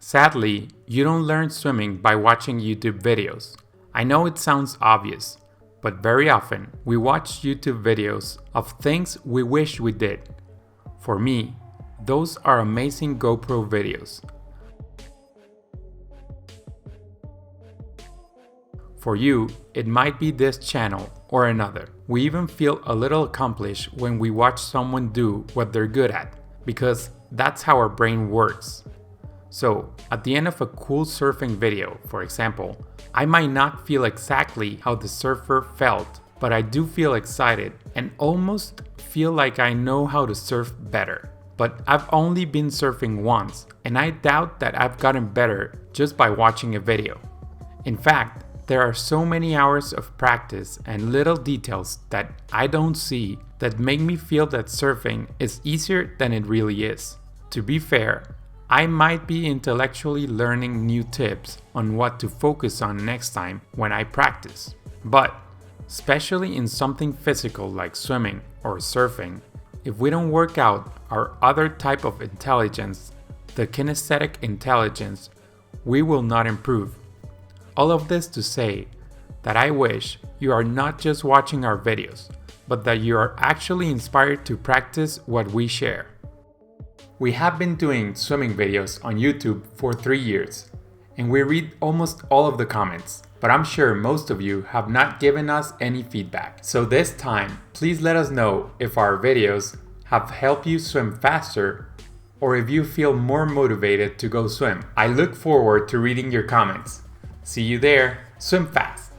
Sadly, you don't learn swimming by watching YouTube videos. I know it sounds obvious, but very often we watch YouTube videos of things we wish we did. For me, those are amazing GoPro videos. For you, it might be this channel or another. We even feel a little accomplished when we watch someone do what they're good at, because that's how our brain works. So, at the end of a cool surfing video, for example, I might not feel exactly how the surfer felt, but I do feel excited and almost feel like I know how to surf better. But I've only been surfing once, and I doubt that I've gotten better just by watching a video. In fact, there are so many hours of practice and little details that I don't see that make me feel that surfing is easier than it really is. To be fair, I might be intellectually learning new tips on what to focus on next time when I practice. But, especially in something physical like swimming or surfing, if we don't work out our other type of intelligence, the kinesthetic intelligence, we will not improve. All of this to say that I wish you are not just watching our videos, but that you are actually inspired to practice what we share. We have been doing swimming videos on YouTube for 3 years, and we read almost all of the comments, but I'm sure most of you have not given us any feedback. So this time, please let us know if our videos have helped you swim faster or if you feel more motivated to go swim. I look forward to reading your comments. See you there. Swim fast.